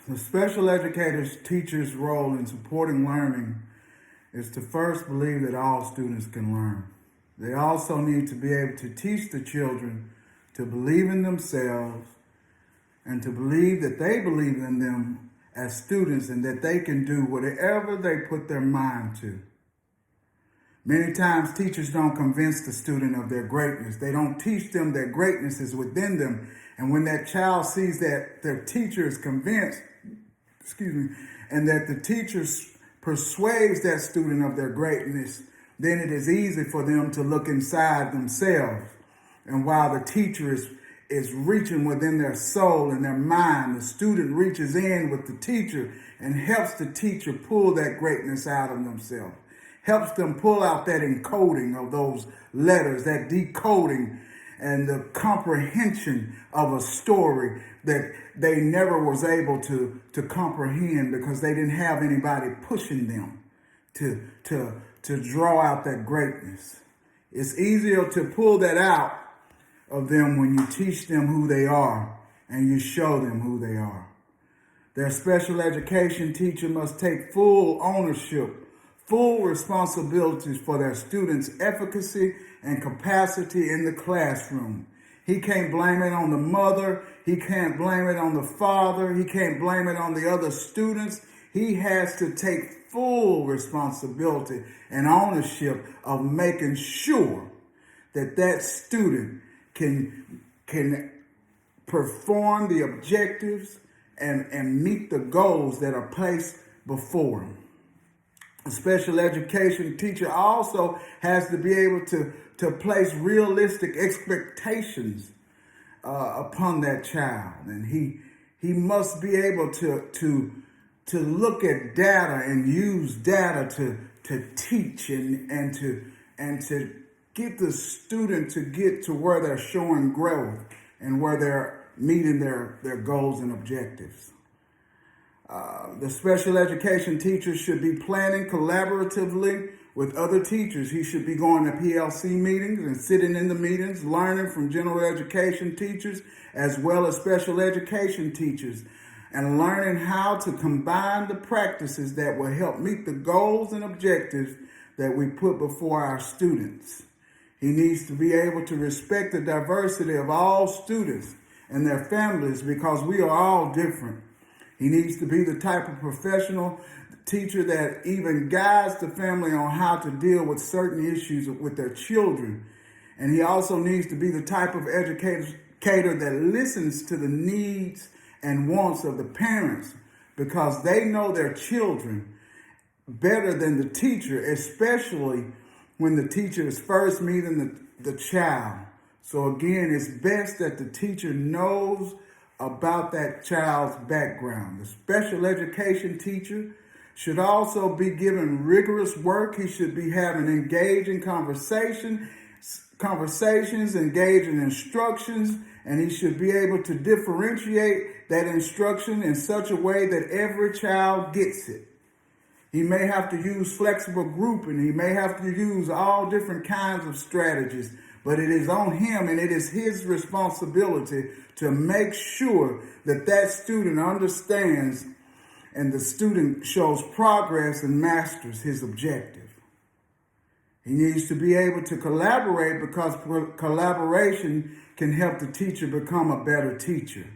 The special educator's teacher's role in supporting learning is to first believe that all students can learn. They also need to be able to teach the children to believe in themselves and to believe that they believe in them as students and that they can do whatever they put their mind to. Many times teachers don't convince the student of their greatness. They don't teach them that greatness is within them. And when that child sees that their teacher is convinced, and that the teacher persuades that student of their greatness, then it is easy for them to look inside themselves. And while the teacher is reaching within their soul and their mind, the student reaches in with the teacher and helps the teacher pull that greatness out of themselves. Helps them pull out that encoding of those letters, that decoding and the comprehension of a story that they never was able to comprehend because they didn't have anybody pushing them to draw out that greatness. It's easier to pull that out of them when you teach them who they are and you show them who they are. Their special education teacher must take full ownership, full responsibilities for their students' efficacy and capacity in the classroom. He can't blame it on the mother. He can't blame it on the father. He can't blame it on the other students. He has to take full responsibility and ownership of making sure that that student can perform the objectives and meet the goals that are placed before him. A special education teacher also has to be able to place realistic expectations upon that child. And he must be able to look at data and use data to teach and to get the student to get to where they're showing growth and where they're meeting their goals and objectives. The special education teacher should be planning collaboratively with other teachers. He should be going to PLC meetings and sitting in the meetings, learning from general education teachers as well as special education teachers, and learning how to combine the practices that will help meet the goals and objectives that we put before our students. He needs to be able to respect the diversity of all students and their families because we are all different. He needs to be the type of professional teacher that even guides the family on how to deal with certain issues with their children. And he also needs to be the type of educator that listens to the needs and wants of the parents because they know their children better than the teacher, especially when the teacher is first meeting the child. So again, it's best that the teacher knows about that child's background. The special education teacher should also be given rigorous work. He should be having engaging conversations, engaging instructions, and he should be able to differentiate that instruction in such a way that every child gets it. He may have to use flexible grouping. He may have to use all different kinds of strategies, but it is on him and it is his responsibility to make sure that that student understands and the student shows progress and masters his objective. He needs to be able to collaborate because collaboration can help the teacher become a better teacher.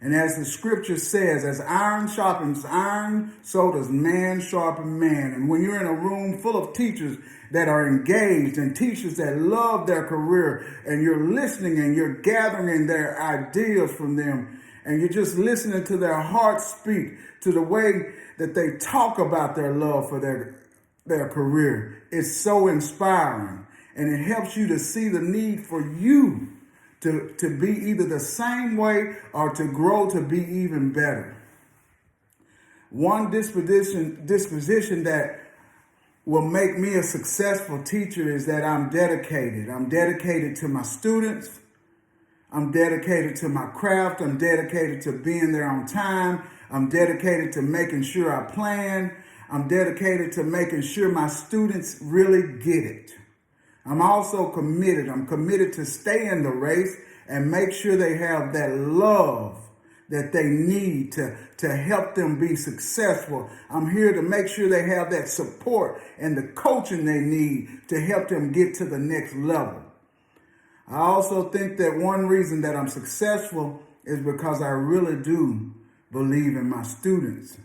And as the scripture says, as iron sharpens iron, so does man sharpen man. And when you're in a room full of teachers that are engaged and teachers that love their career and you're listening and you're gathering their ideas from them and you're just listening to their hearts speak, to the way that they talk about their love for their career, it's so inspiring. And it helps you to see the need for you to be either the same way or to grow to be even better. One disposition that will make me a successful teacher is that I'm dedicated. I'm dedicated to my students. I'm dedicated to my craft. I'm dedicated to being there on time. I'm dedicated to making sure I plan. I'm dedicated to making sure my students really get it. I'm also committed. I'm committed to stay in the race and make sure they have that love that they need to help them be successful. I'm here to make sure they have that support and the coaching they need to help them get to the next level. I also think that one reason that I'm successful is because I really do believe in my students.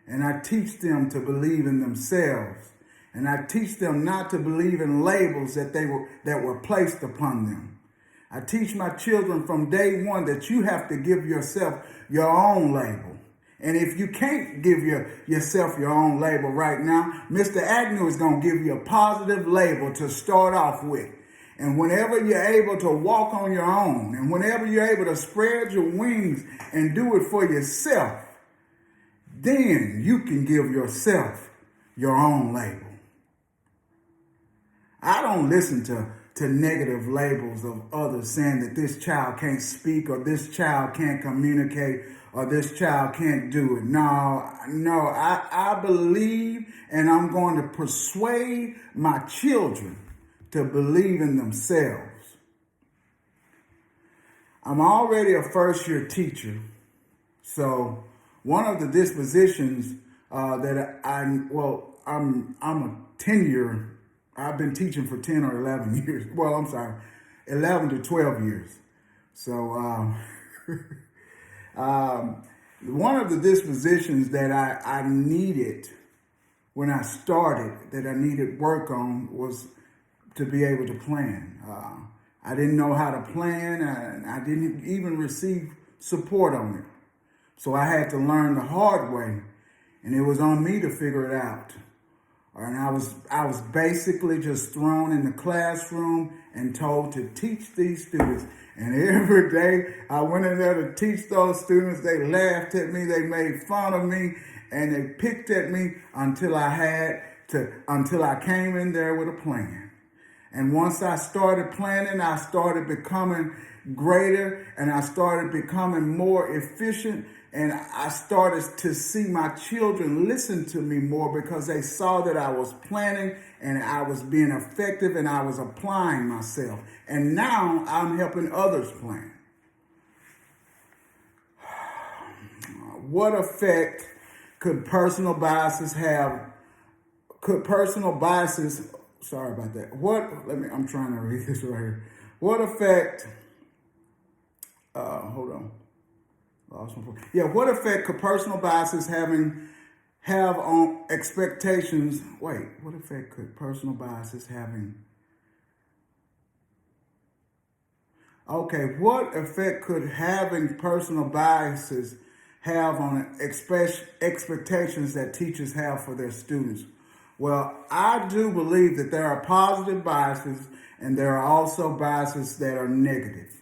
And I teach them to believe in themselves. And I teach them not to believe in labels that were placed upon them. I teach my children from day one that you have to give yourself your own label. And if you can't give yourself your own label right now, Mr. Agnew is going to give you a positive label to start off with. And whenever you're able to walk on your own, and whenever you're able to spread your wings and do it for yourself, then you can give yourself your own label. I don't listen to negative labels of others saying that this child can't speak or this child can't communicate or this child can't do it. No, I believe, and I'm going to persuade my children to believe in themselves. I'm already a first-year teacher, so one of the dispositions that I'm a 10-year. I've been teaching for 10 or 11 years. Well, I'm sorry, 11 to 12 years. So one of the dispositions that I needed when I started, that I needed work on, was to be able to plan. I didn't know how to plan, and I didn't even receive support on it. So I had to learn the hard way, and it was on me to figure it out. And I was basically just thrown in the classroom and told to teach these students. And every day I went in there to teach those students. They laughed at me, they made fun of me, and they picked at me until I came in there with a plan. And once I started planning, I started becoming greater, and I started becoming more efficient. And I started to see my children listen to me more because they saw that I was planning and I was being effective and I was applying myself. And now I'm helping others plan. What effect could personal biases have? Sorry about that. I'm trying to read this right here. What effect, hold on. What effect could personal biases have on expectations? What effect could personal biases what effect could having personal biases have on expectations that teachers have for their students? Well, I do believe that there are positive biases and there are also biases that are negative.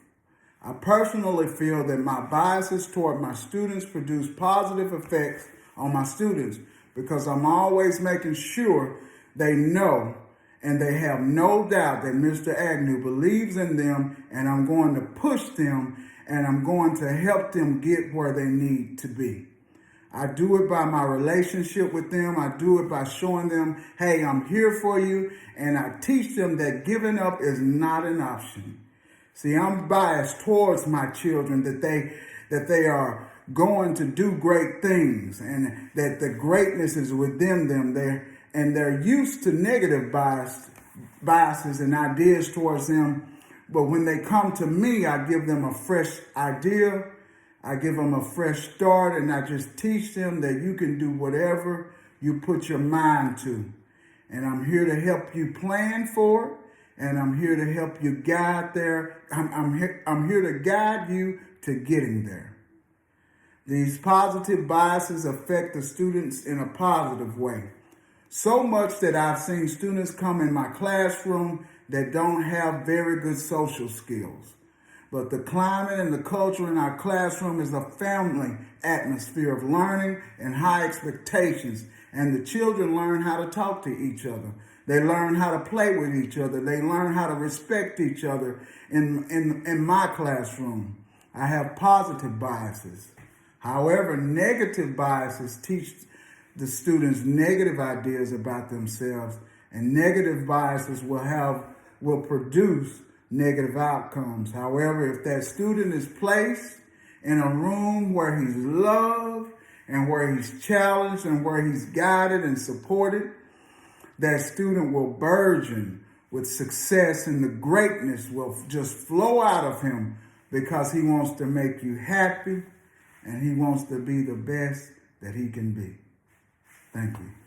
I personally feel that my biases toward my students produce positive effects on my students because I'm always making sure they know and they have no doubt that Mr. Agnew believes in them, and I'm going to push them and I'm going to help them get where they need to be. I do it by my relationship with them. I do it by showing them, hey, I'm here for you, and I teach them that giving up is not an option. See, I'm biased towards my children that they are going to do great things and that the greatness is within them. They're used to negative biases and ideas towards them. But when they come to me, I give them a fresh idea. I give them a fresh start, and I just teach them that you can do whatever you put your mind to. And I'm here to help you plan for it. And I'm here to help you guide there. I'm here to guide you to getting there. These positive biases affect the students in a positive way. So much that I've seen students come in my classroom that don't have very good social skills. But the climate and the culture in our classroom is a family atmosphere of learning and high expectations. And the children learn how to talk to each other. They learn how to play with each other. They learn how to respect each other in my classroom. I have positive biases. However, negative biases teach the students negative ideas about themselves, and negative biases will produce negative outcomes. However, if that student is placed in a room where he's loved and where he's challenged and where he's guided and supported, that student will burgeon with success, and the greatness will just flow out of him because he wants to make you happy and he wants to be the best that he can be. Thank you.